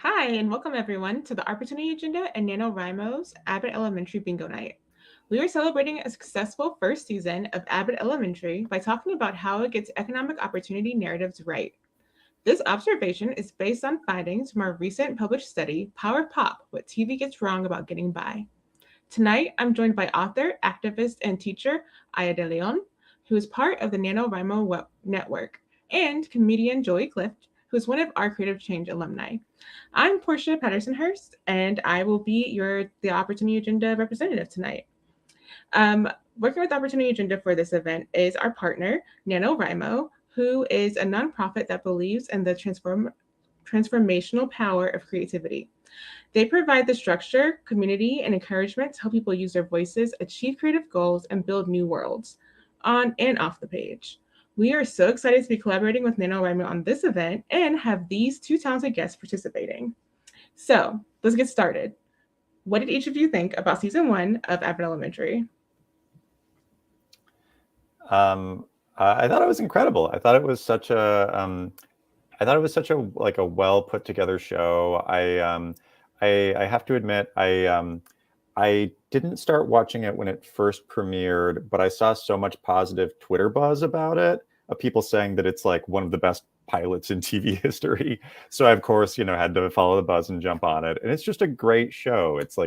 Hi, and welcome everyone to the Opportunity Agenda and NaNoWriMo's Abbott Elementary Bingo Night. We are celebrating a successful first season of Abbott Elementary by talking about how it gets economic opportunity narratives right. This observation is based on findings from our recent published study, Power Pop, What TV Gets Wrong About Getting By. Tonight, I'm joined by author, activist, and teacher Aya De Leon, who is part of the NaNoWriMo network, and comedian Joey Clift, who is one of our Creative Change alumni. I'm Porshéa Patterson-Hurst, and I will be the Opportunity Agenda representative tonight. Um, Working with Opportunity Agenda for this event is our partner, NaNoWriMo, who is a nonprofit that believes in the transformational power of creativity. They provide the structure, community, and encouragement to help people use their voices, achieve creative goals, and build new worlds on and off the page. We are so excited to be collaborating with NaNoWriMo on this event and have these two talented guests participating. So let's get started. What did each of you think about season one of Abbott Elementary? I thought it was incredible. I thought it was such a well put together show. I have to admit, I didn't start watching it when it first premiered, but I saw so much positive Twitter buzz about it, of people saying that it's like one of the best pilots in TV history. So I, of course, had to follow the buzz and jump on it. And it's just a great show. It's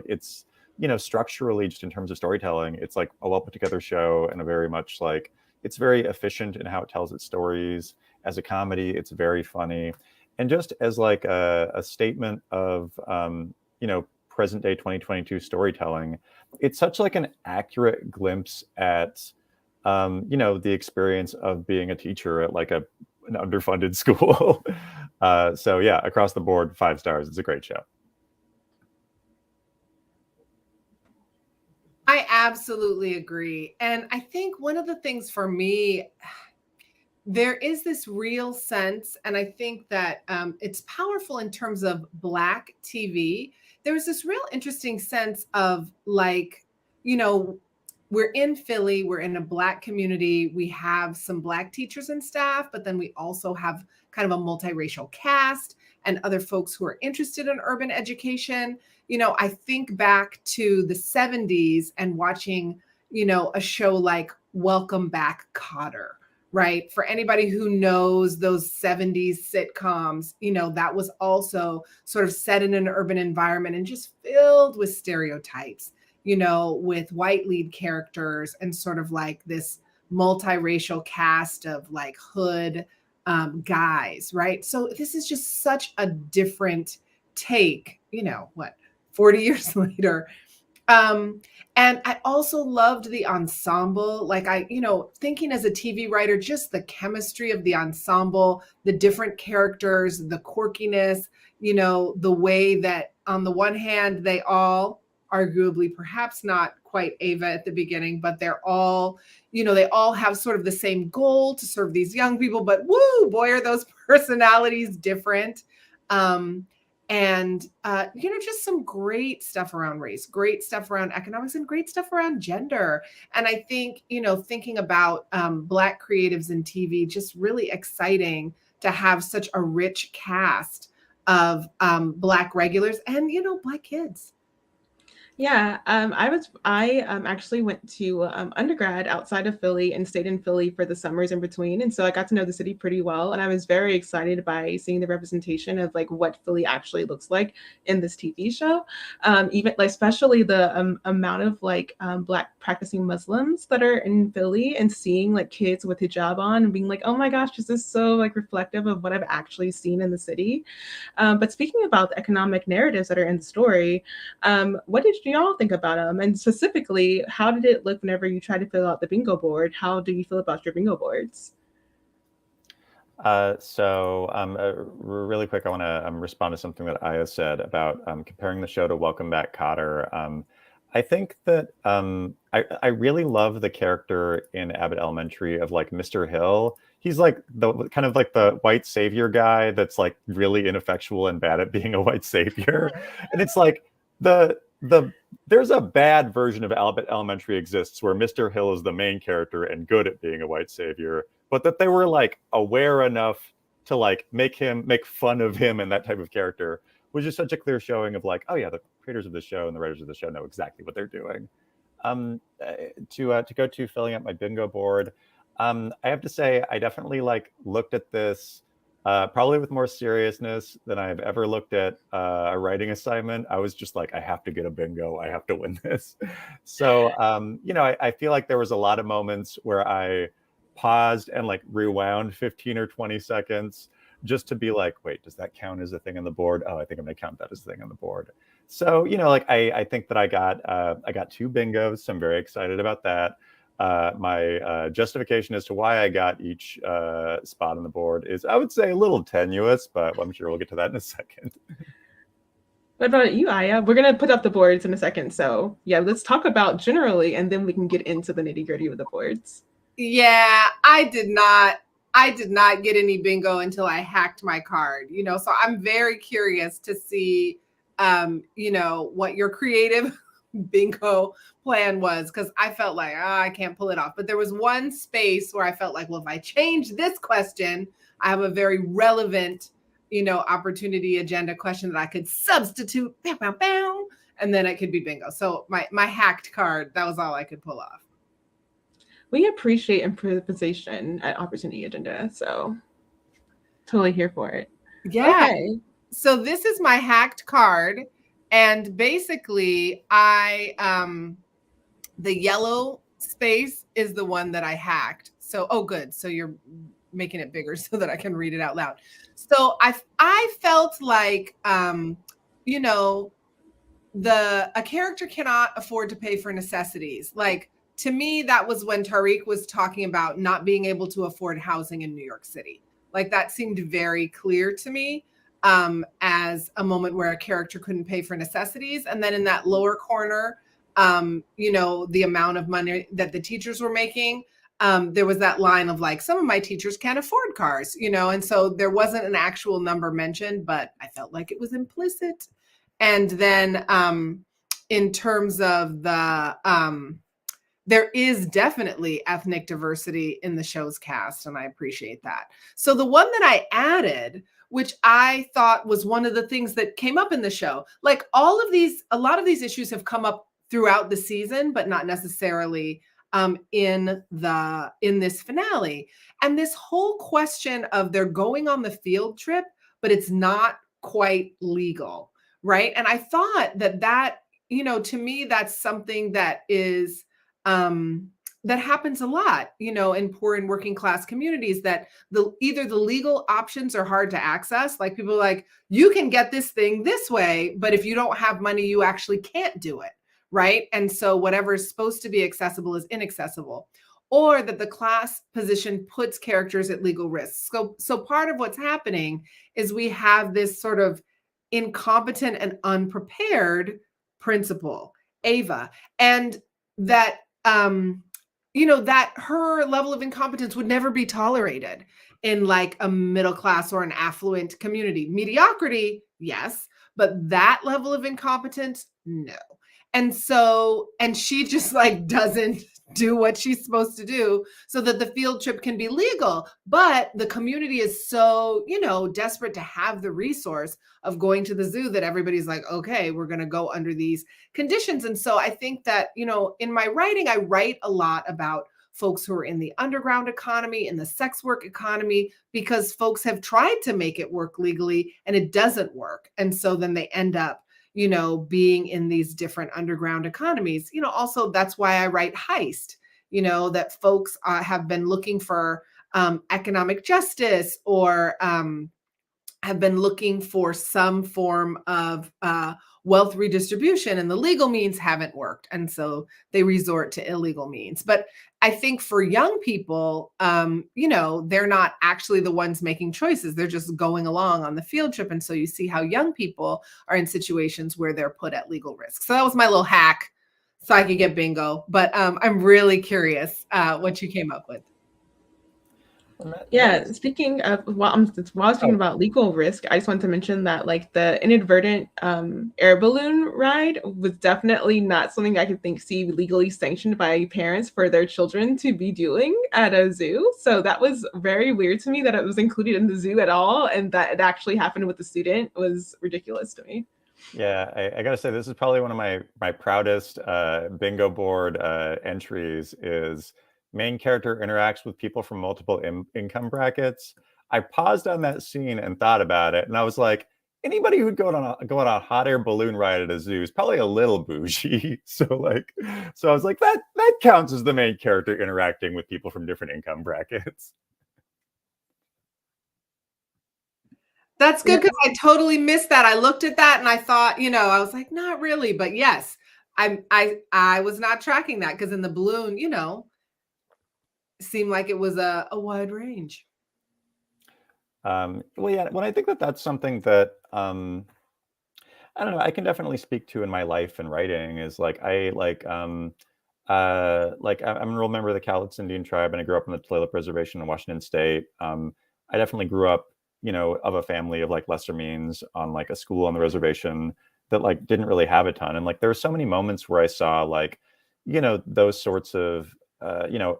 structurally, just in terms of storytelling, it's like a well put together show, and a very much like it's very efficient in how it tells its stories. As a comedy, it's very funny. And just as like a statement of, present day 2022 storytelling, it's such like an accurate glimpse at, the experience of being a teacher at like an underfunded school. So yeah, across the board, 5 stars. It's a great show. I absolutely agree. And I think one of the things for me, there is this real sense, and I think that it's powerful in terms of Black TV. There's this real interesting sense of like, you know, we're in Philly, we're in a Black community, we have some Black teachers and staff, but then we also have kind of a multiracial cast and other folks who are interested in urban education. I think back to the 70s and watching, a show like Welcome Back, Kotter, right? For anybody who knows those 70s sitcoms, that was also sort of set in an urban environment and just filled with stereotypes, with white lead characters and sort of like this multiracial cast of like hood guys, right? So this is just such a different take, 40 years later. And I also loved the ensemble. Like thinking as a TV writer, just the chemistry of the ensemble, the different characters, the quirkiness, the way that on the one hand, they all arguably perhaps not quite Ava at the beginning, but they're all, they all have sort of the same goal to serve these young people, but woo, boy, are those personalities different. And just some great stuff around race, great stuff around economics, and great stuff around gender. And I think, thinking about Black creatives in TV, just really exciting to have such a rich cast of Black regulars and, Black kids. Yeah, I actually went to undergrad outside of Philly and stayed in Philly for the summers in between, and so I got to know the city pretty well. And I was very excited by seeing the representation of like what Philly actually looks like in this TV show. Even like especially the amount of like Black practicing Muslims that are in Philly, and seeing like kids with hijab on and being like, oh my gosh, this is so like reflective of what I've actually seen in the city. But speaking about the economic narratives that are in the story, what did y'all think about them? And specifically, how did it look whenever you tried to fill out the bingo board? How do you feel about your bingo boards? Really quick, I want to respond to something that Aya said about comparing the show to Welcome Back, Kotter. I think that I really love the character in Abbott Elementary of like Mr. Hill. He's like the kind of like the white savior guy that's like really ineffectual and bad at being a white savior. And it's like the there's a bad version of Abbott Elementary exists where Mr. Hill is the main character and good at being a white savior, but that they were like aware enough to like make fun of him and that type of character was just such a clear showing of like, oh yeah, the creators of the show and the writers of the show know exactly what they're doing. To go to filling up my bingo board, I have to say I definitely like looked at this probably with more seriousness than I've ever looked at a writing assignment. I was just like, I have to get a bingo. I have to win this. So, I feel like there was a lot of moments where I paused and like rewound 15 or 20 seconds just to be like, wait, does that count as a thing on the board? Oh, I think I'm gonna count that as a thing on the board. So, like I think that I got 2 bingos. So I'm very excited about that. My justification as to why I got each spot on the board is, I would say, a little tenuous, but I'm sure we'll get to that in a second. What about you, Aya? We're going to put up the boards in a second. So yeah, let's talk about generally, and then we can get into the nitty gritty of the boards. Yeah, I did not get any bingo until I hacked my card, so I'm very curious to see, what your creative bingo plan was, because I felt like, I can't pull it off. But there was one space where I felt like, well, if I change this question, I have a very relevant, opportunity agenda question that I could substitute, bam, bam, bam, and then it could be bingo. So my hacked card, that was all I could pull off. We appreciate improvisation at Opportunity Agenda, so totally here for it. Yeah. Okay. So this is my hacked card. And basically, the yellow space is the one that I hacked. So, oh, good. So you're making it bigger so that I can read it out loud. So I felt like, a character cannot afford to pay for necessities. Like, to me, that was when Tariq was talking about not being able to afford housing in New York City. Like, that seemed very clear to me. As a moment where a character couldn't pay for necessities. And then in that lower corner, the amount of money that the teachers were making, there was that line of like, some of my teachers can't afford cars, and so there wasn't an actual number mentioned, but I felt like it was implicit. And then in terms of there is definitely ethnic diversity in the show's cast, and I appreciate that. So the one that I added, which I thought was one of the things that came up in the show. Like a lot of these issues have come up throughout the season, but not necessarily in this finale. And this whole question of they're going on the field trip, but it's not quite legal, right? And I thought that, to me, that's something that is that happens a lot, in poor and working class communities, that either the legal options are hard to access. Like, people are like, you can get this thing this way, but if you don't have money, you actually can't do it. Right. And so whatever is supposed to be accessible is inaccessible, or that the class position puts characters at legal risk. So part of what's happening is we have this sort of incompetent and unprepared principal, Ava, and that, that her level of incompetence would never be tolerated in like a middle class or an affluent community. Mediocrity, yes, but that level of incompetence, no. And she just like doesn't do what she's supposed to do so that the field trip can be legal. But the community is so, desperate to have the resource of going to the zoo that everybody's like, okay, we're going to go under these conditions. And so I think that, in my writing, I write a lot about folks who are in the underground economy, in the sex work economy, because folks have tried to make it work legally and it doesn't work. And so then they end up, being in these different underground economies. Also, that's why I write Heist, that folks have been looking for economic justice, or have been looking for some form of wealth redistribution, and the legal means haven't worked. And so they resort to illegal means. But I think for young people, they're not actually the ones making choices. They're just going along on the field trip. And so you see how young people are in situations where they're put at legal risk. So that was my little hack so I could get bingo. But I'm really curious what you came up with. Yeah, speaking of, while I was thinking about legal risk, I just want to mention that like the inadvertent air balloon ride was definitely not something I could see legally sanctioned by parents for their children to be doing at a zoo. So that was very weird to me that it was included in the zoo at all, and that it actually happened with the student was ridiculous to me. Yeah, I gotta say, this is probably one of my proudest bingo board entries is main character interacts with people from multiple income brackets. I paused on that scene and thought about it, and I was like, anybody who'd go on a hot air balloon ride at a zoo is probably a little bougie. So I was like, that counts as the main character interacting with people from different income brackets. That's good because I totally missed that. I looked at that and I thought, I was like, not really, but yes, I was not tracking that because in the balloon, seemed like it was a wide range. Well, yeah, when I think that's something that I don't know, I can definitely speak to in my life and writing is like I'm a enrolled member of the Cowlitz Indian tribe, and I grew up on the Tulalip Reservation in Washington State. I definitely grew up, of a family of like lesser means on like a school on the reservation that like didn't really have a ton. And like there were so many moments where I saw like, those sorts of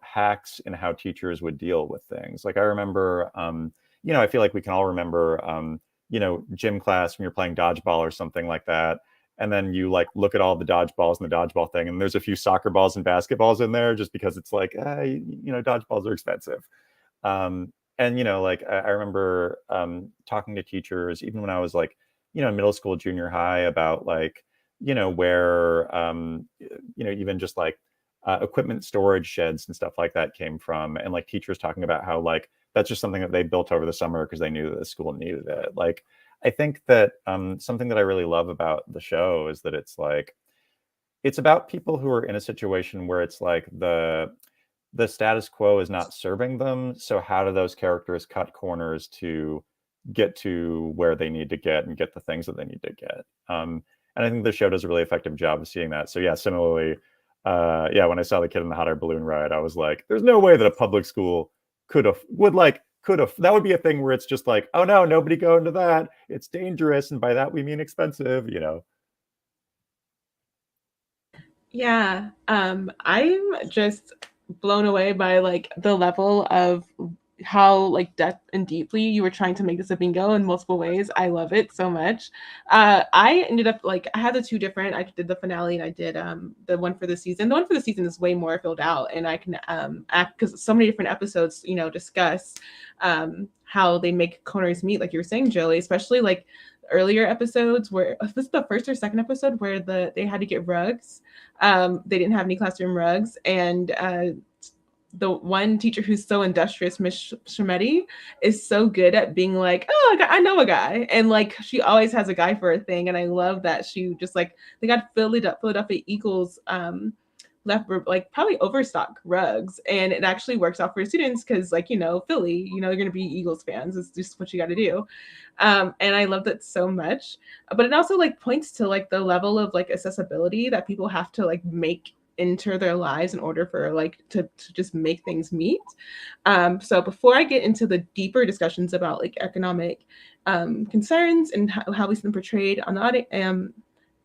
hacks in how teachers would deal with things. Like I remember, I feel like we can all remember gym class when you're playing dodgeball or something like that. And then you like look at all the dodgeballs and the dodgeball thing, and there's a few soccer balls and basketballs in there just because it's like, dodgeballs are expensive. And, I remember talking to teachers, even when I was like, middle school, junior high, about like, where, even just like equipment storage sheds and stuff like that came from. And like teachers talking about how like, that's just something that they built over the summer because they knew that the school needed it. Like, I think that something that I really love about the show is that it's like, it's about people who are in a situation where it's like the status quo is not serving them. So how do those characters cut corners to get to where they need to get and get the things that they need to get? And I think the show does a really effective job of seeing that. So yeah, similarly, when I saw the kid in the hot air balloon ride, I was like, there's no way that a public school could have, that would be a thing where it's just like, oh no, nobody go into that. It's dangerous. And by that, we mean expensive, Yeah, I'm just blown away by like the level of how like depth and deeply you were trying to make this a bingo in multiple ways. I love it so much. I ended up like I had the two different. I did the finale and I did the one for the season. The one for the season is way more filled out, and I can act because so many different episodes discuss how they make corners meet, like you were saying, Joey, especially like earlier episodes where this is the first or second episode where they had to get rugs. They didn't have any classroom rugs, and the one teacher who's so industrious, Miss Shmetti, is so good at being like, oh, I know a guy. And like, she always has a guy for a thing. And I love that she just like, they got Philadelphia Eagles left like probably overstock rugs. And it actually works out for students because like, Philly, you're going to be Eagles fans. It's just what you got to do. And I love that so much. But it also like points to like the level of like accessibility that people have to like make enter their lives in order for like to just make things meet. So before I get into the deeper discussions about like economic concerns and how we see them portrayed on the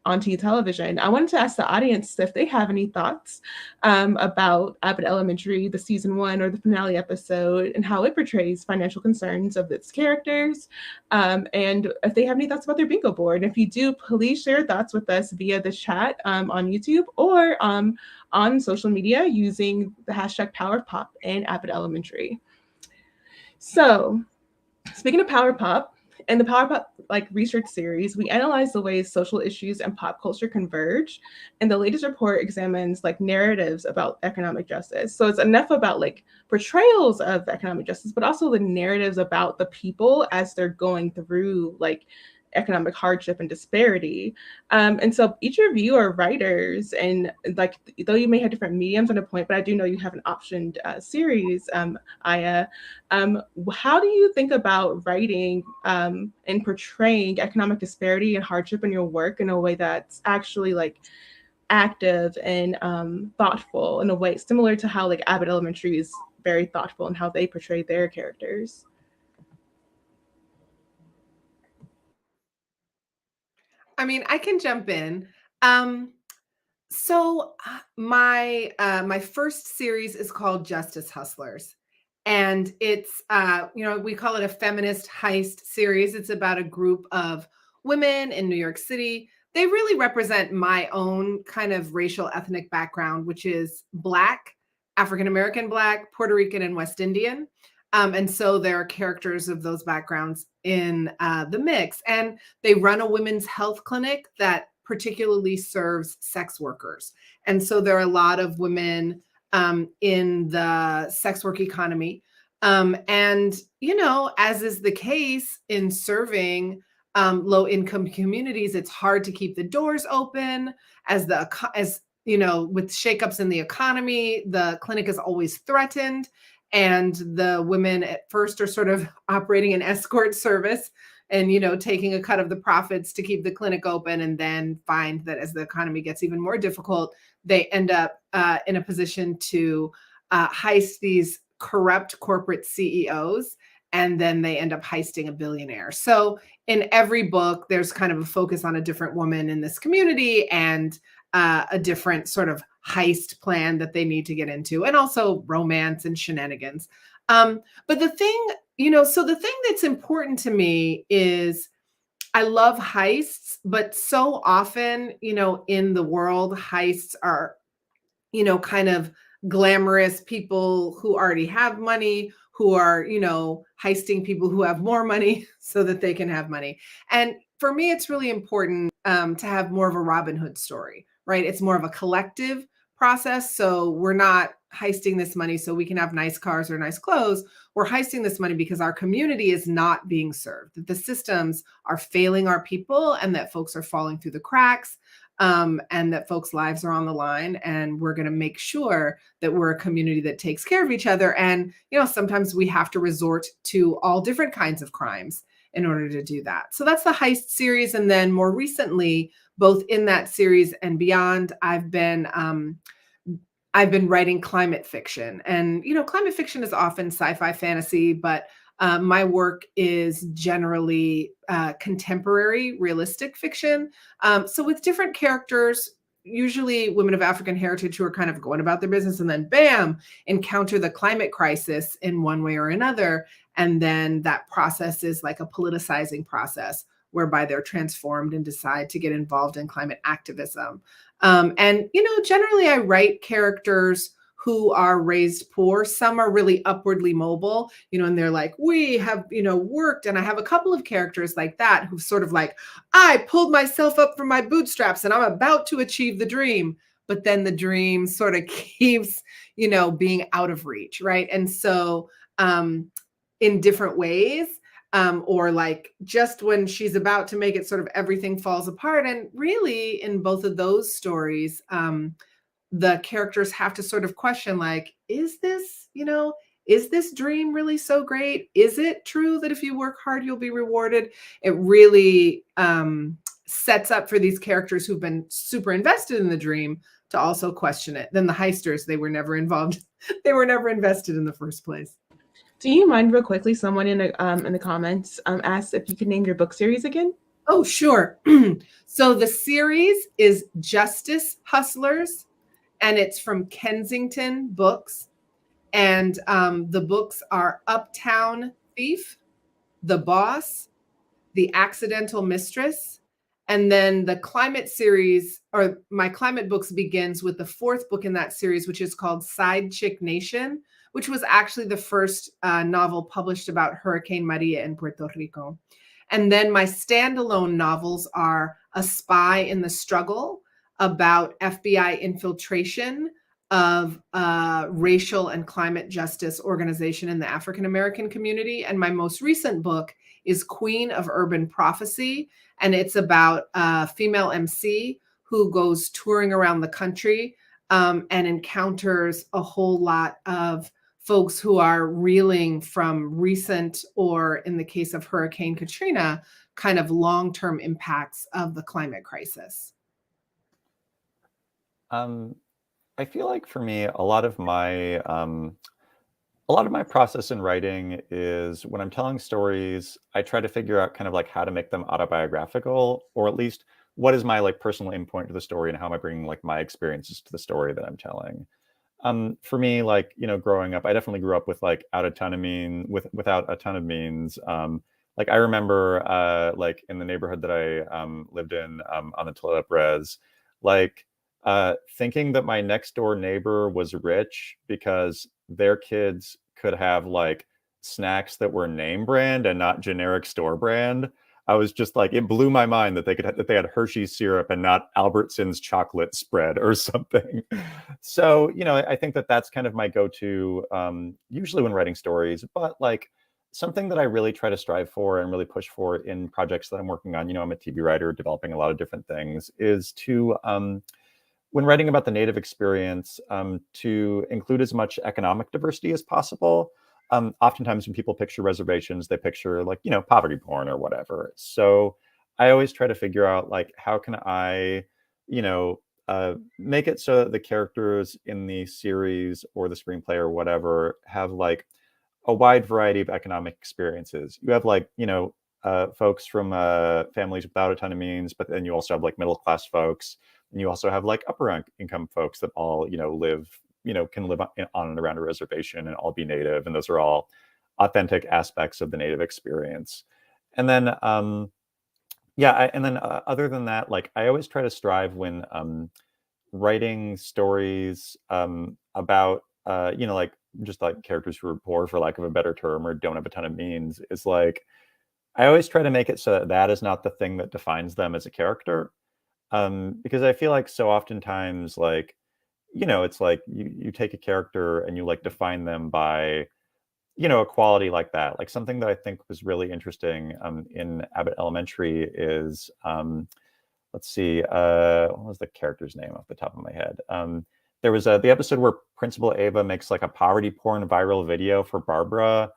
onto television, I wanted to ask the audience if they have any thoughts about Abbott Elementary, the season 1 or the finale episode, and how it portrays financial concerns of its characters, and if they have any thoughts about their bingo board. And if you do, please share your thoughts with us via the chat on YouTube or on social media using the hashtag PowerPop and Abbott Elementary. So speaking of PowerPop, in the PowerPop like research series, we analyze the ways social issues and pop culture converge. And the latest report examines like narratives about economic justice. So it's enough about like portrayals of economic justice, but also the narratives about the people as they're going through like economic hardship and disparity. And so each of you are writers, and like though you may have different mediums on a point, but I do know you have an optioned series, Aya. How do you think about writing and portraying economic disparity and hardship in your work in a way that's actually like active and thoughtful, in a way similar to how like Abbott Elementary is very thoughtful in how they portray their characters. I mean, I can jump in. My first series is called Justice Hustlers, and it's we call it a feminist heist series. It's about a group of women in New York City. They really represent my own kind of racial ethnic background, which is Black, African American Black, Puerto Rican, and West Indian. And so there are characters of those backgrounds in the mix. And they run a women's health clinic that particularly serves sex workers. And so there are a lot of women in the sex work economy. And, as is the case in serving low income communities, it's hard to keep the doors open with shakeups in the economy. The clinic is always threatened. And the women at first are sort of operating an escort service and, taking a cut of the profits to keep the clinic open, and then find that as the economy gets even more difficult, they end up in a position to heist these corrupt corporate CEOs, and then they end up heisting a billionaire. So in every book, there's kind of a focus on a different woman in this community and a different sort of heist plan that they need to get into, and also romance and shenanigans. But the thing, the thing that's important to me is I love heists, but so often, in the world, heists are, kind of glamorous people who already have money, who are, heisting people who have more money so that they can have money. And for me, it's really important to have more of a Robin Hood story, right? It's more of a collective process. So we're not heisting this money so we can have nice cars or nice clothes. We're heisting this money because our community is not being served, that the systems are failing our people, and that folks are falling through the cracks, and that folks' lives are on the line. And we're going to make sure that we're a community that takes care of each other. And, sometimes we have to resort to all different kinds of crimes in order to do that. So that's the heist series. And then more recently, both in that series and beyond, I've been writing climate fiction. And, climate fiction is often sci-fi fantasy, but my work is generally contemporary, realistic fiction. So with different characters, usually women of African heritage who are kind of going about their business, and then bam, encounter the climate crisis in one way or another. And then that process is like a politicizing process whereby they're transformed and decide to get involved in climate activism. And, generally I write characters who are raised poor. Some are really upwardly mobile, and they're like, we have, worked. And I have a couple of characters like that who've sort of like, I pulled myself up from my bootstraps and I'm about to achieve the dream. But then the dream sort of keeps, being out of reach, right? And so in different ways, or like just when she's about to make it, sort of everything falls apart. And really in both of those stories, the characters have to sort of question, like, is this dream really so great? Is it true that if you work hard, you'll be rewarded? It really sets up for these characters who've been super invested in the dream to also question it. Then the heisters, they were never involved. They were never invested in the first place. Do you mind real quickly? Someone in the comments asked if you could name your book series again. Oh, sure. So the series is Justice Hustlers, and it's from Kensington Books. And the books are Uptown Thief, The Boss, The Accidental Mistress. And then the climate series, or my climate books, begins with the fourth book in that series, which is called Side Chick Nation, which was actually the first novel published about Hurricane Maria in Puerto Rico. And then my standalone novels are A Spy in the Struggle, about FBI infiltration of racial and climate justice organization in the African American community. And my most recent book is Queen of Urban Prophecy. And it's about a female MC who goes touring around the country and encounters a whole lot of folks who are reeling from recent, or in the case of Hurricane Katrina, kind of long-term impacts of the climate crisis. I feel like for me, a lot of my A lot of my process in writing is when I'm telling stories, I try to figure out kind of like how to make them autobiographical, or at least what is my like personal endpoint to the story and how am I bringing like my experiences to the story that I'm telling. For me, like, you know, growing up, I definitely grew up with like without a ton of means. Like I remember like in the neighborhood that I lived in on the Tulip Res, like thinking that my next door neighbor was rich because their kids could have like snacks that were name brand and not generic store brand. I was just like, it blew my mind that that they had Hershey's syrup and not Albertsons chocolate spread or something. So, you know, I think that that's kind of my go-to usually when writing stories, but like something that I really try to strive for and really push for in projects that I'm working on, you know, I'm a TV writer developing a lot of different things, is to when writing about the Native experience, to include as much economic diversity as possible. Oftentimes when people picture reservations, they picture like, you know, poverty porn or whatever. So I always try to figure out like, how can I, you know, make it so that the characters in the series or the screenplay or whatever have like a wide variety of economic experiences. You have like, you know, folks from families without a ton of means, but then you also have like middle class folks, and you also have like upper income folks that all, you know, can live on and around a reservation and all be Native, and those are all authentic aspects of the Native experience. And then, other than that, like I always try to strive when writing stories about you know, like just like characters who are poor, for lack of a better term, or don't have a ton of means, is like I always try to make it so that that is not the thing that defines them as a character. Because I feel like so oftentimes, like, you know, it's like you take a character and you like define them by, you know, a quality like that. Like something that I think was really interesting in Abbott Elementary is let's see, what was the character's name off the top of my head? There was the episode where Principal Ava makes like a poverty porn viral video for Barbara,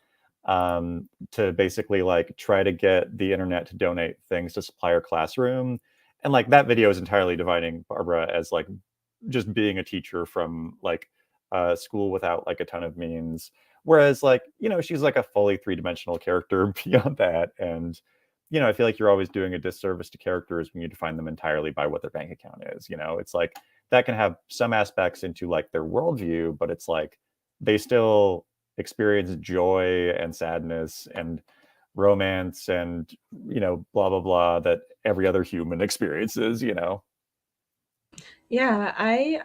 to basically like try to get the internet to donate things to supply her classroom. And like that video is entirely dividing Barbara as like just being a teacher from like school without like a ton of means. Whereas like, you know, she's like a fully three-dimensional character beyond that. And, you know, I feel like you're always doing a disservice to characters when you define them entirely by what their bank account is. You know, it's like that can have some aspects into like their worldview, but it's like they still experience joy and sadness and romance and, you know, blah blah blah, that every other human experiences, you know. Yeah, I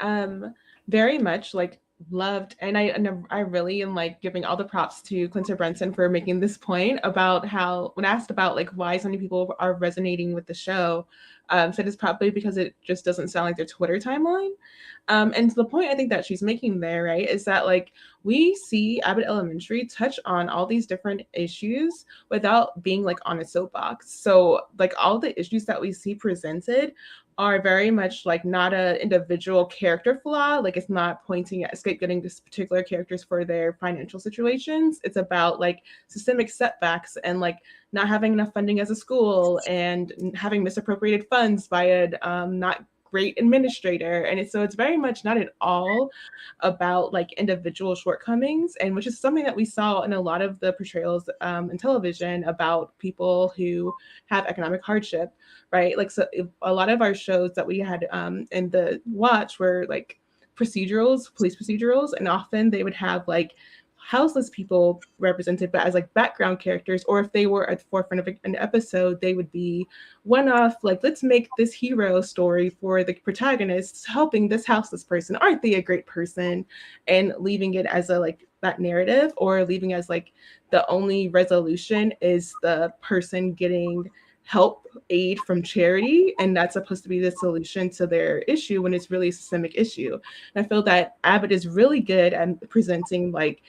very much like loved, and I really am like giving all the props to Clinton Brunson for making this point about how, when asked about like why so many people are resonating with the show, said it's probably because it just doesn't sound like their Twitter timeline. And the point I think that she's making there, right, is that like we see Abbott Elementary touch on all these different issues without being like on a soapbox. So like all the issues that we see presented are very much like not a individual character flaw. Like it's not pointing at scapegoating this particular characters for their financial situations. It's about like systemic setbacks and like not having enough funding as a school and having misappropriated funds by a not great administrator. And so it's very much not at all about like individual shortcomings, and which is something that we saw in a lot of the portrayals in television about people who have economic hardship, right? Like, so a lot of our shows that we had in the watch were like procedurals, police procedurals, and often they would have like houseless people represented, but as like background characters, or if they were at the forefront of an episode, they would be one off, like, let's make this hero story for the protagonists helping this houseless person. Aren't they a great person? And leaving it as a like that narrative, or leaving as like the only resolution is the person getting help, aid from charity, and that's supposed to be the solution to their issue when it's really a systemic issue. And I feel that Abbott is really good at presenting like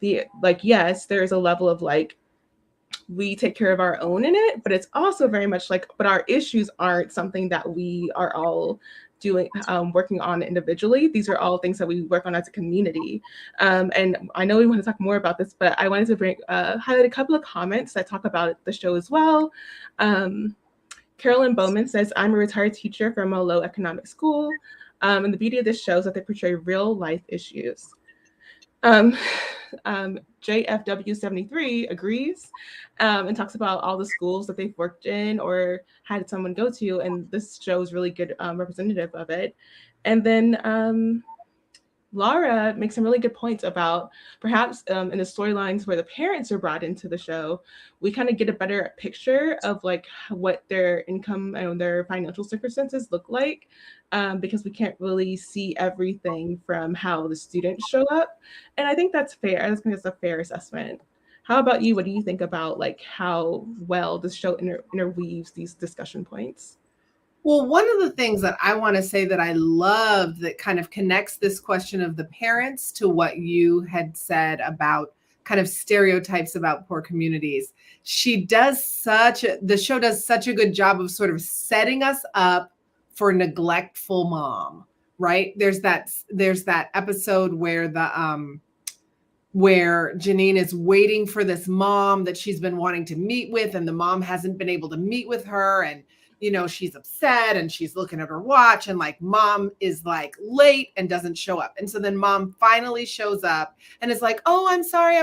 the like, yes, there's a level of like we take care of our own in it, but it's also very much like, but our issues aren't something that we are all doing working on individually. These are all things that we work on as a community. And I know we want to talk more about this, but I wanted to highlight a couple of comments that talk about the show as well. Carolyn Bowman says, I'm a retired teacher from a low economic school. And the beauty of this show is that they portray real life issues. JFW73 agrees and talks about all the schools that they've worked in or had someone go to, and this show is really good representative of it. And then Laura makes some really good points about perhaps in the storylines where the parents are brought into the show, we kind of get a better picture of like what their income and their financial circumstances look like, because we can't really see everything from how the students show up. And I think that's fair. I think it's a fair assessment. How about you? What do you think about like how well this show interweaves these discussion points? Well, one of the things that I want to say that I loved that kind of connects this question of the parents to what you had said about kind of stereotypes about poor communities. The show does such a good job of sort of setting us up for neglectful mom, right? There's that episode where where Janine is waiting for this mom that she's been wanting to meet with, and the mom hasn't been able to meet with her. And, she's upset and she's looking at her watch, and like mom is like late and doesn't show up. And so then mom finally shows up and is like, oh, I'm sorry.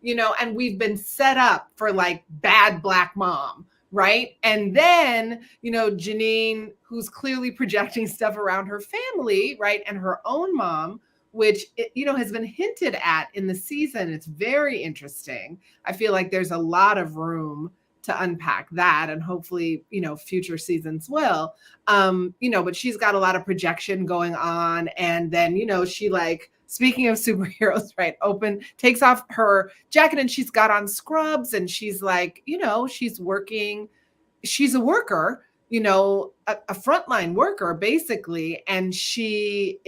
And we've been set up for like bad Black mom. Right. And then, Janine, who's clearly projecting stuff around her family, right, and her own mom, which, has been hinted at in the season. It's very interesting. I feel like there's a lot of room to unpack that, and hopefully, future seasons will, but she's got a lot of projection going on. And then, she like, speaking of superheroes, right, takes off her jacket and she's got on scrubs, and she's like, she's working. She's a worker, a frontline worker, basically. And she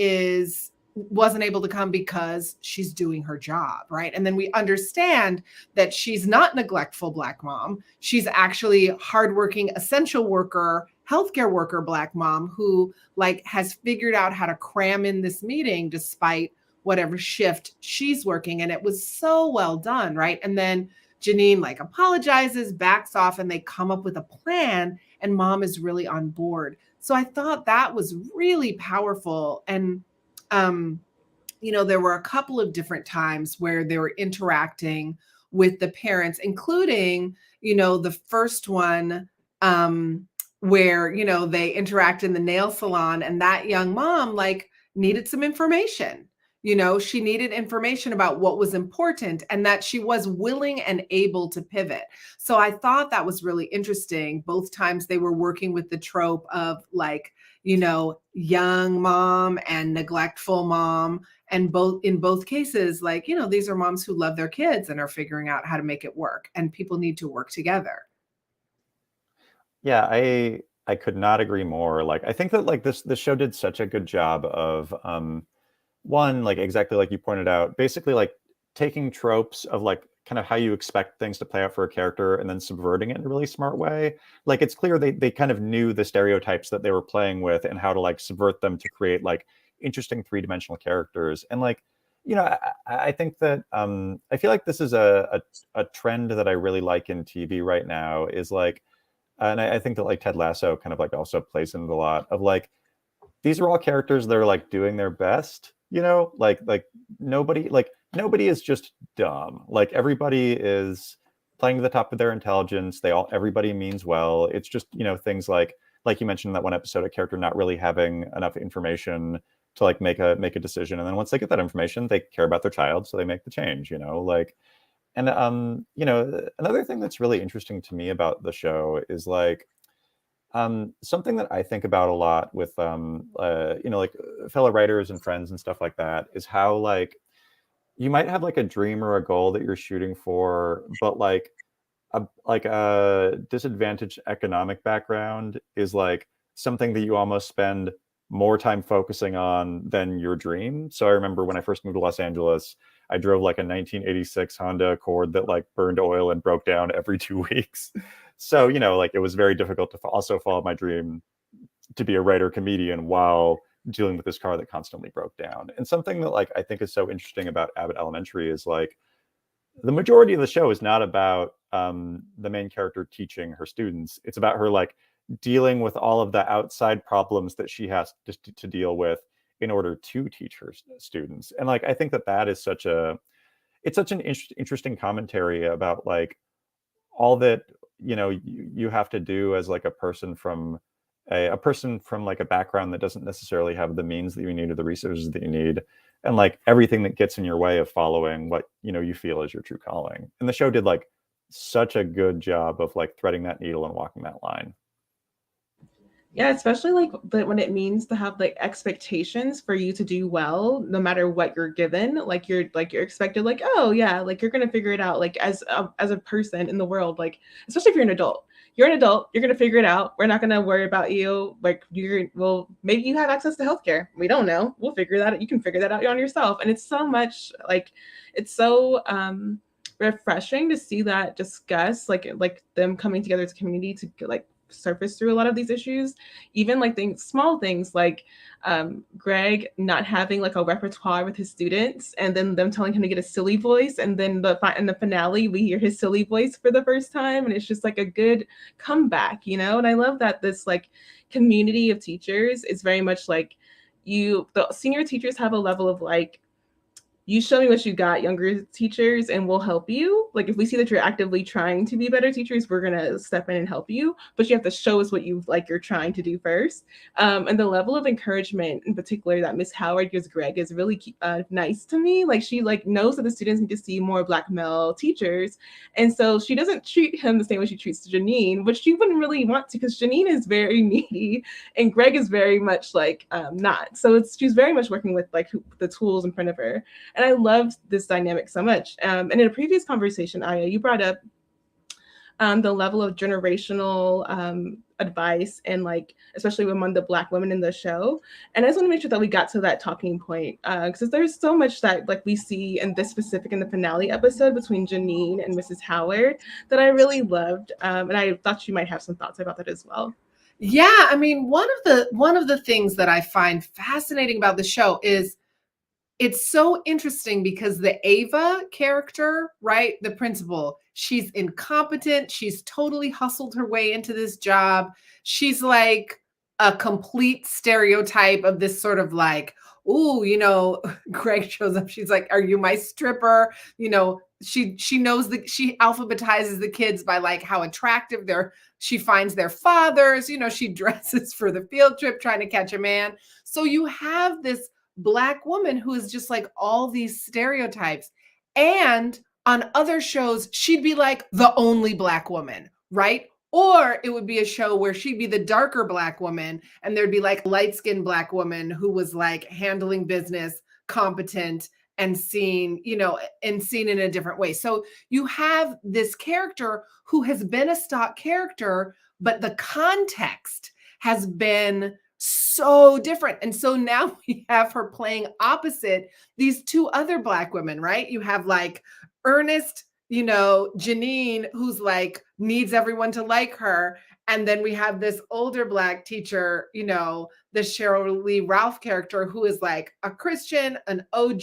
wasn't able to come because she's doing her job, right? And then we understand that she's not neglectful Black mom. She's actually hardworking, essential worker, healthcare worker Black mom who like has figured out how to cram in this meeting despite whatever shift she's working. And it was so well done, right? And then Janine like apologizes, backs off, and they come up with a plan, and mom is really on board. So I thought that was really powerful. And there were a couple of different times where they were interacting with the parents, including, the first one where, they interact in the nail salon, and that young mom like needed some information. She needed information about what was important, and that she was willing and able to pivot. So I thought that was really interesting. Both times they were working with the trope of like, young mom and neglectful mom. And in both cases, like, these are moms who love their kids and are figuring out how to make it work, and people need to work together. Yeah, I could not agree more. Like, I think that like this show did such a good job of one, like exactly like you pointed out, basically like taking tropes of like kind of how you expect things to play out for a character and then subverting it in a really smart way. Like, it's clear they kind of knew the stereotypes that they were playing with and how to like subvert them to create like interesting three-dimensional characters. And like, I think that I feel like this is a trend that I really like in TV right now, is like, and I think that like Ted Lasso kind of like also plays into a lot of like, these are all characters that are like doing their best, like nobody is just dumb. Like, everybody is playing to the top of their intelligence. Everybody means well. It's just, things like you mentioned in that one episode, a character not really having enough information to like make a decision. And then once they get that information, they care about their child, so they make the change, like. And another thing that's really interesting to me about the show is like something that I think about a lot with like fellow writers and friends and stuff like that, is how like you might have like a dream or a goal that you're shooting for, but like a disadvantaged economic background is like something that you almost spend more time focusing on than your dream. So I remember when I first moved to Los Angeles, I drove like a 1986 Honda Accord that like burned oil and broke down every 2 weeks. So, like it was very difficult to also follow my dream to be a writer comedian while dealing with this car that constantly broke down. And something that like I think is so interesting about Abbott Elementary is like the majority of the show is not about the main character teaching her students. It's about her like dealing with all of the outside problems that she has to deal with in order to teach her students. And like I think that is such a it's such an interesting commentary about like all that, you know, you have to do as like a person from like a background that doesn't necessarily have the means that you need or the resources that you need, and like everything that gets in your way of following what, you know, you feel is your true calling. And the show did like such a good job of like threading that needle and walking that line. Yeah, especially like when it means to have like expectations for you to do well, no matter what you're given. Like you're expected, like, oh yeah, like you're gonna figure it out. Like as a person in the world, like especially if you're an adult, you're gonna figure it out. We're not gonna worry about you. Like well, maybe you have access to healthcare. We don't know. We'll figure that out. You can figure that out on yourself. And it's so much like it's so refreshing to see that discuss like them coming together as a community to like surface through a lot of these issues, even like small things like Greg not having like a repertoire with his students, and then them telling him to get a silly voice, and then in the finale we hear his silly voice for the first time, and it's just like a good comeback, you know. And I love that this like community of teachers is very much like the senior teachers have a level of like, you show me what you got, younger teachers, and we'll help you. Like if we see that you're actively trying to be better teachers, we're gonna step in and help you. But you have to show us what you're trying to do first. And the level of encouragement, in particular, that Miss Howard gives Greg is really nice to me. Like she like knows that the students need to see more Black male teachers, and so she doesn't treat him the same way she treats Janine, which she wouldn't really want to, because Janine is very needy, and Greg is very much like not. So she's very much working with like the tools in front of her. And I loved this dynamic so much. And in a previous conversation, Aya, you brought up the level of generational advice, and like, especially among the Black women in the show. And I just want to make sure that we got to that talking point, because there's so much that like we see in this specific, in the finale episode between Janine and Mrs. Howard, that I really loved. And I thought you might have some thoughts about that as well. Yeah, I mean, one of the things that I find fascinating about the show is it's so interesting because the Ava character, right? The principal, she's incompetent. She's totally hustled her way into this job. She's like a complete stereotype of this sort of like, ooh, you know, Greg shows up. She's like, are you my stripper? You know, she knows that she alphabetizes the kids by like how attractive she finds their fathers. You know, she dresses for the field trip trying to catch a man. So you have this Black woman who is just like all these stereotypes. And on other shows, she'd be like the only Black woman, right? Or it would be a show where she'd be the darker Black woman, and there'd be like light-skinned Black woman who was like handling business, competent, and seen, you know, and seen in a different way. So you have this character who has been a stock character, but the context has been so different. And so now we have her playing opposite these two other Black women, right? You have like earnest, you know, Janine, who's like needs everyone to like her. And then we have this older Black teacher, you know, the Cheryl Lee Ralph character, who is like a Christian, an OG,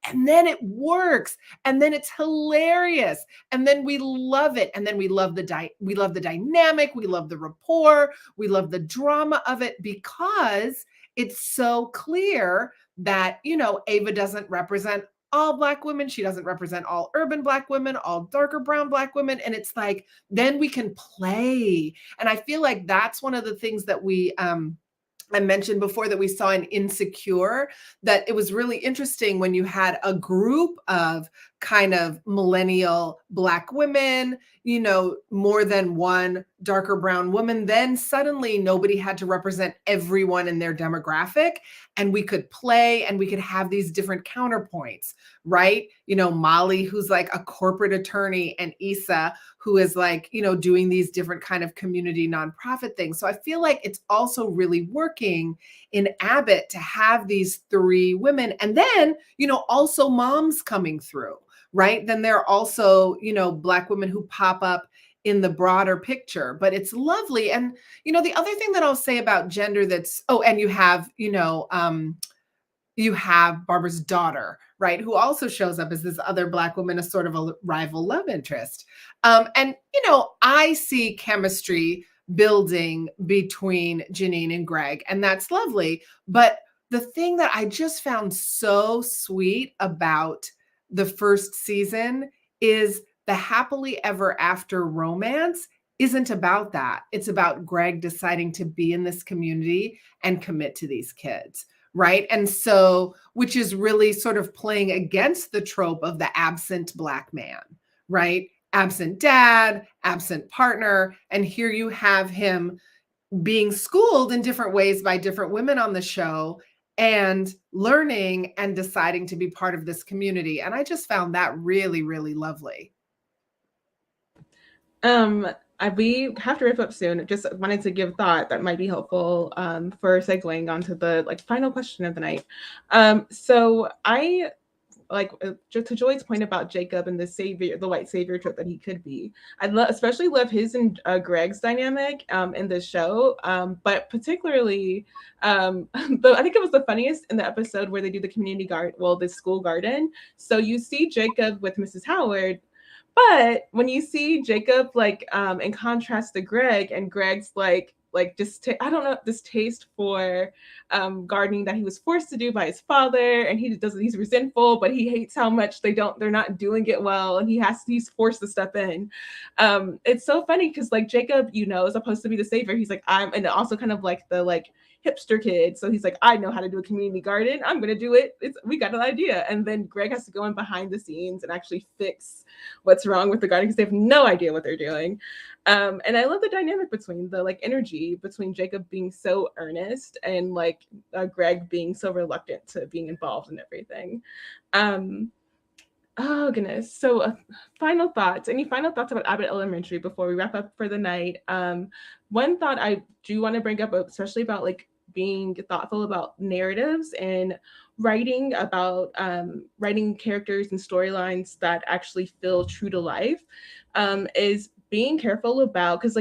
and then it works, and then it's hilarious, and then we love it, and then we love the dynamic, we love the rapport, we love the drama of it, because it's so clear that, you know, Ava doesn't represent all Black women. She doesn't represent all urban Black women, all darker brown Black women. And it's like, then we can play. And I feel like that's one of the things that I mentioned before that we saw in Insecure, that it was really interesting when you had a group of kind of millennial Black women, you know, more than one darker brown woman, then suddenly nobody had to represent everyone in their demographic, and we could play and we could have these different counterpoints, right? You know, Molly, who's like a corporate attorney, and Issa, who is like, you know, doing these different kind of community nonprofit things. So I feel like it's also really working in Abbott to have these three women, and then, you know, also moms coming through, right? Then there are also, you know, Black women who pop up in the broader picture, but it's lovely. And, you know, the other thing that I'll say about gender and you have, you know, you have Barbara's daughter, right? Who also shows up as this other Black woman, a sort of a rival love interest. And, you know, I see chemistry building between Janine and Greg, and that's lovely. But the thing that I just found so sweet about the first season is the happily ever after romance isn't about that. It's about Greg deciding to be in this community and commit to these kids, right? And so, which is really sort of playing against the trope of the absent Black man, right? Absent dad, absent partner. And here you have him being schooled in different ways by different women on the show and learning and deciding to be part of this community. And I just found that really, really lovely. We have to wrap up soon. Just wanted to give thought that might be helpful for segueing onto the final question of the night. So I to Joy's point about Jacob and the white savior trope that he could be. I especially love his and Greg's dynamic in the show, but particularly, I think it was the funniest in the episode where they do the the school garden. So you see Jacob with Mrs. Howard, but when you see Jacob in contrast to Greg, and Greg's I don't know, this taste for gardening that he was forced to do by his father, and he's resentful, but he hates how much they're not doing it well, and he's forced to step in. It's so funny because Jacob, is supposed to be the savior. He's and also kind of the hipster kid. So he's I know how to do a community garden. I'm going to do it. We got an idea. And then Greg has to go in behind the scenes and actually fix what's wrong with the garden because they have no idea what they're doing. And I love the dynamic between the energy between Jacob being so earnest and Greg being so reluctant to being involved in everything. Oh goodness. So final thoughts. Any final thoughts about Abbott Elementary before we wrap up for the night? One thought I do want to bring up, especially about being thoughtful about narratives and writing about writing characters and storylines that actually feel true to life, is being careful about, because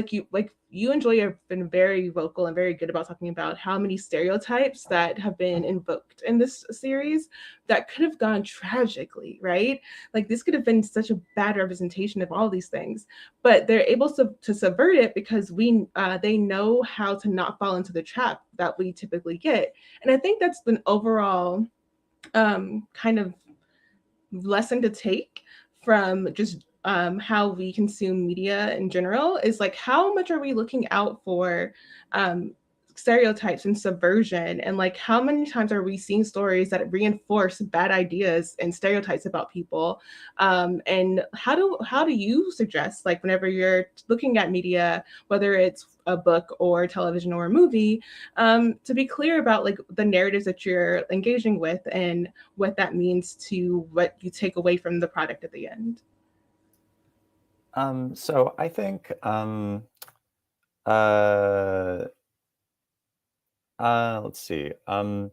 you and Joy have been very vocal and very good about talking about how many stereotypes that have been invoked in this series that could have gone tragically, right? This could have been such a bad representation of all these things, but they're able to subvert it because they know how to not fall into the trap that we typically get. And I think that's an overall kind of lesson to take from just how we consume media in general, is how much are we looking out for stereotypes and subversion, and how many times are we seeing stories that reinforce bad ideas and stereotypes about people, and how do you suggest, whenever you're looking at media, whether it's a book or television or a movie, to be clear about the narratives that you're engaging with and what that means to what you take away from the product at the end? So I think let's see. I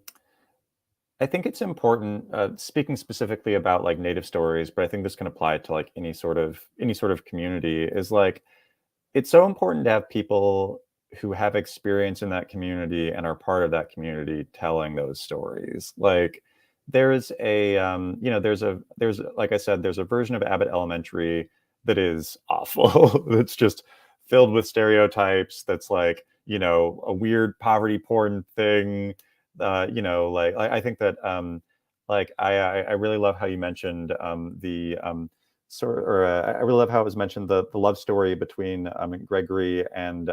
think it's important, speaking specifically about native stories, but I think this can apply to any sort of community, is it's so important to have people who have experience in that community and are part of that community telling those stories. There's like I said, there's a version of Abbott Elementary that is awful. That's just filled with stereotypes. That's a weird poverty porn thing. I think that I really love how you mentioned I really love how it was mentioned the love story between Gregory and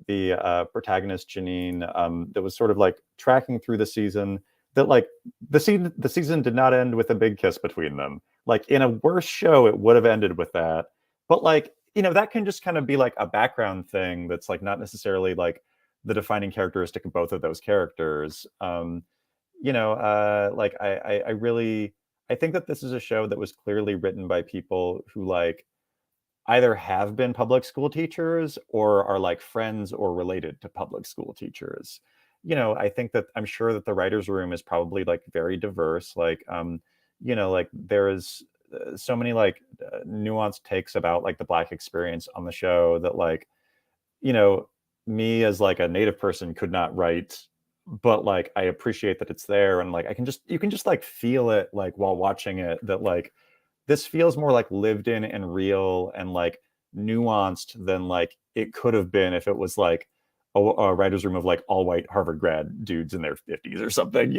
the protagonist Janine, that was sort of tracking through the season. That the season did not end with a big kiss between them. In a worse show, it would have ended with that. But that can just kind of be a background thing that's not necessarily the defining characteristic of both of those characters. I think that this is a show that was clearly written by people who either have been public school teachers or are friends or related to public school teachers. I think that I'm sure that the writer's room is probably very diverse. There is so many nuanced takes about the Black experience on the show that me as a native person could not write, but I appreciate that it's there, and you can just feel it while watching it, that this feels more lived in and real and nuanced than it could have been if it was a writer's room of all white Harvard grad dudes in their 50s or something,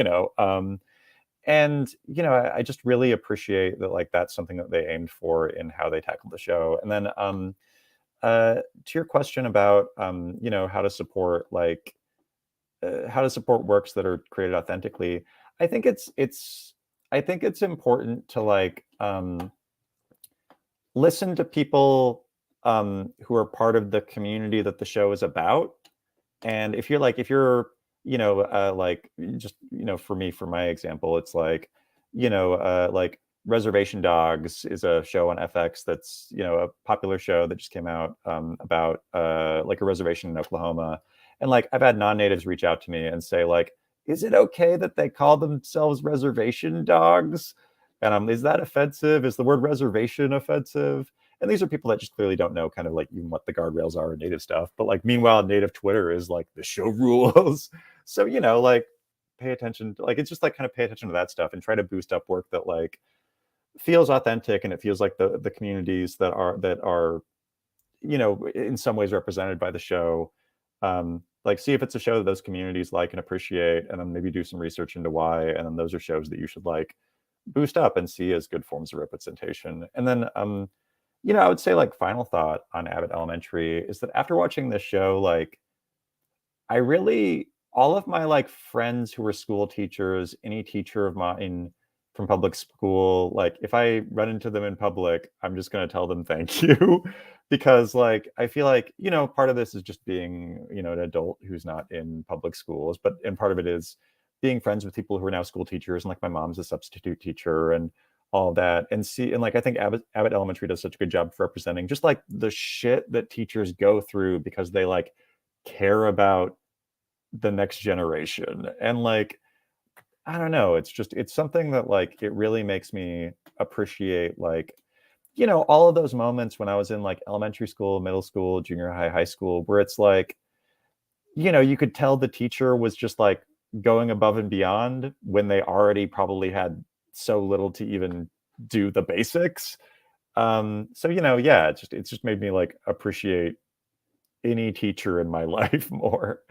and you know, I just really appreciate that, like, that's something that they aimed for in how they tackled the show. And then to your question about you know, how to support works that are created authentically, I think it's important to like listen to people who are part of the community that the show is about. And if you're you know, like, just, you know, for me, for my example, it's like, you know, like Reservation Dogs is a show on FX that's, you know, a popular show that just came out about like a reservation in Oklahoma. And like, I've had non-natives reach out to me and say like, is it okay that they call themselves reservation dogs? And is that offensive? Is the word reservation offensive? And these are people that just clearly don't know kind of like even what the guardrails are in native stuff. But like, meanwhile, native Twitter is like the show rules. So, you know, like, pay attention to, like, it's just like kind of pay attention to that stuff and try to boost up work that like feels authentic, and it feels like the communities that are, you know, in some ways represented by the show. Like, see if it's a show that those communities like and appreciate, and then maybe do some research into why. And then those are shows that you should like boost up and see as good forms of representation. And then you know, I would say like final thought on Abbott Elementary is that after watching this show, like, I really, all of my like friends who were school teachers, any teacher of mine from public school, like if I run into them in public, I'm just going to tell them thank you. Because like, I feel like, you know, part of this is just being, you know, an adult who's not in public schools, and part of it is being friends with people who are now school teachers. And like, my mom's a substitute teacher and all that. And like, I think Abbott Elementary does such a good job for representing just like the shit that teachers go through because they like care about the next generation. And like, I don't know, it's something that like, it really makes me appreciate, like, you know, all of those moments when I was in like elementary school, middle school, junior high, high school, where it's like, you know, you could tell the teacher was just like going above and beyond when they already probably had so little to even do the basics. So, you know, yeah, it's just made me like appreciate any teacher in my life more.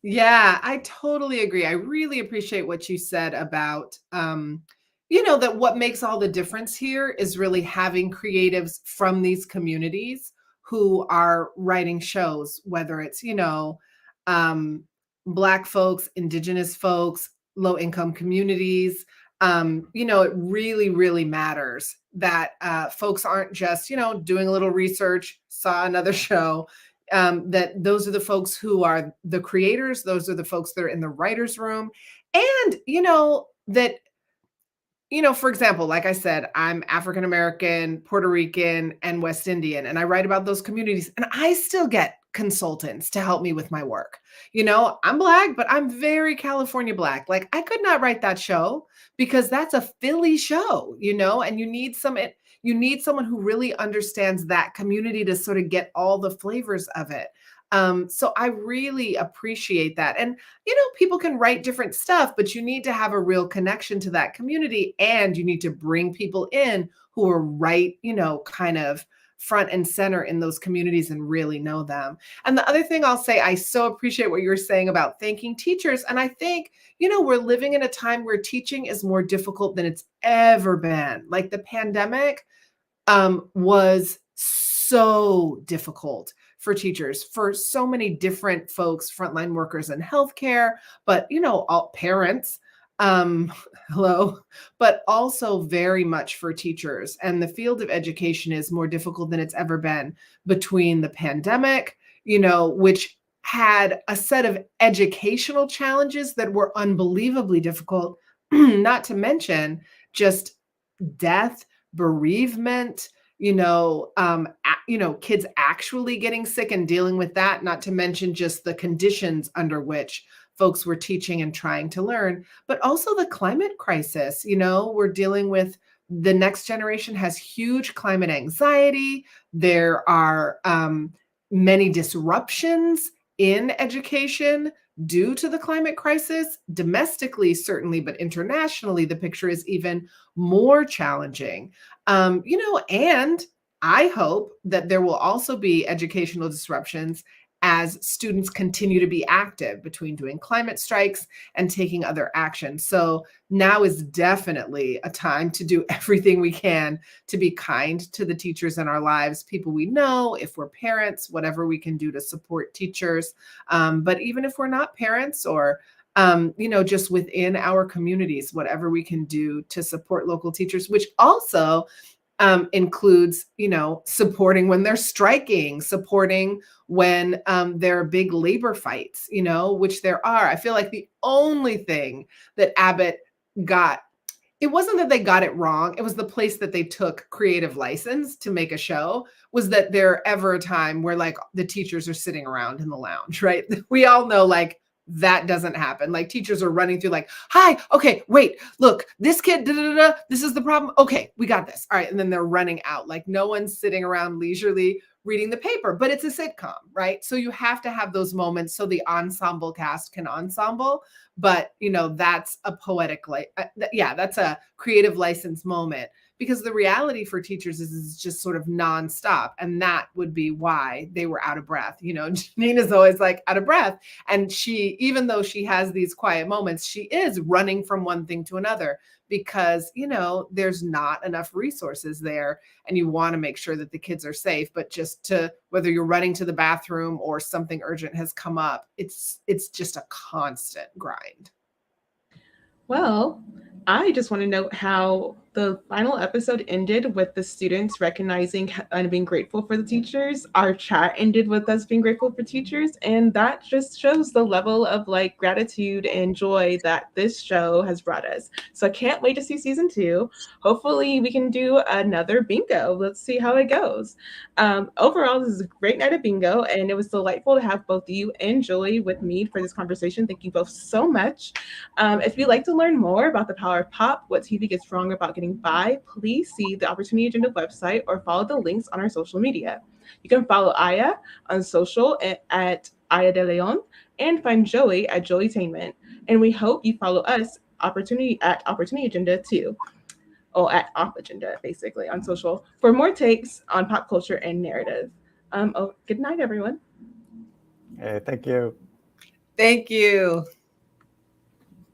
Yeah, I totally agree. I really appreciate what you said about, you know, that what makes all the difference here is really having creatives from these communities who are writing shows, whether it's, you know, um, Black folks, Indigenous folks, low income communities. You know, it really, really matters that folks aren't just, you know, doing a little research, saw another show. That those are the folks who are the creators. Those are the folks that are in the writer's room. And, you know, that, you know, for example, like I said, I'm African American, Puerto Rican, and West Indian, and I write about those communities, and I still get consultants to help me with my work. You know, I'm Black, but I'm very California Black. Like, I could not write that show because that's a Philly show, you know, and you need someone who really understands that community to sort of get all the flavors of it. So I really appreciate that. And, you know, people can write different stuff, but you need to have a real connection to that community, and you need to bring people in who are right, you know, kind of front and center in those communities and really know them. And the other thing I'll say, I so appreciate what you were saying about thanking teachers. And I think, you know, we're living in a time where teaching is more difficult than it's ever been. Like, the pandemic was so difficult for teachers, for so many different folks, frontline workers in healthcare, but, you know, all parents, hello, but also very much for teachers. And the field of education is more difficult than it's ever been between the pandemic, you know, which had a set of educational challenges that were unbelievably difficult, not to mention just death, bereavement, you know, kids actually getting sick and dealing with that, not to mention just the conditions under which folks were teaching and trying to learn, but also the climate crisis. You know, we're dealing with, the next generation has huge climate anxiety. There are many disruptions in education due to the climate crisis, domestically, certainly, but internationally, the picture is even more challenging. You know, and I hope that there will also be educational disruptions as students continue to be active between doing climate strikes and taking other actions. So now is definitely a time to do everything we can to be kind to the teachers in our lives, people we know, if we're parents, whatever we can do to support teachers. But even if we're not parents, or just within our communities, whatever we can do to support local teachers, which also includes, supporting when they're striking, supporting when there are big labor fights, which there are. I feel like the only thing that Abbott got, it wasn't that they got it wrong. It was the place that they took creative license to make a show, was that there ever a time where like the teachers are sitting around in the lounge, right? We all know like that doesn't happen. Like teachers are running through like, hi, okay, wait, look, this kid, this is the problem. Okay, we got this. All right. And then they're running out. Like no one's sitting around leisurely reading the paper, but it's a sitcom, right? So you have to have those moments so the ensemble cast can ensemble. But, that's a poetic, that's a creative license moment. Because the reality for teachers is just sort of nonstop. And that would be why they were out of breath. Nina's always like out of breath. And she, even though she has these quiet moments, she is running from one thing to another because, there's not enough resources there. And you want to make sure that the kids are safe. But whether you're running to the bathroom or something urgent has come up, it's just a constant grind. Well, I just want to note how the final episode ended with the students recognizing and being grateful for the teachers. Our chat ended with us being grateful for teachers. And that just shows the level of like gratitude and joy that this show has brought us. So I can't wait to see season 2. Hopefully we can do another bingo. Let's see how it goes. Overall, this is a great night of bingo. And it was delightful to have both you and Joey with me for this conversation. Thank you both so much. If you'd like to learn more about the power of pop, what TV gets wrong about getting by, please see the Opportunity Agenda website or follow the links on our social media. You can follow Aya on social at Aya de Leon and find Joey at Joeytainment. And we hope you follow us Opportunity Agenda too. Or at Op Agenda, basically, on social for more takes on pop culture and narrative. Good night, everyone. Hey, thank you. Thank you.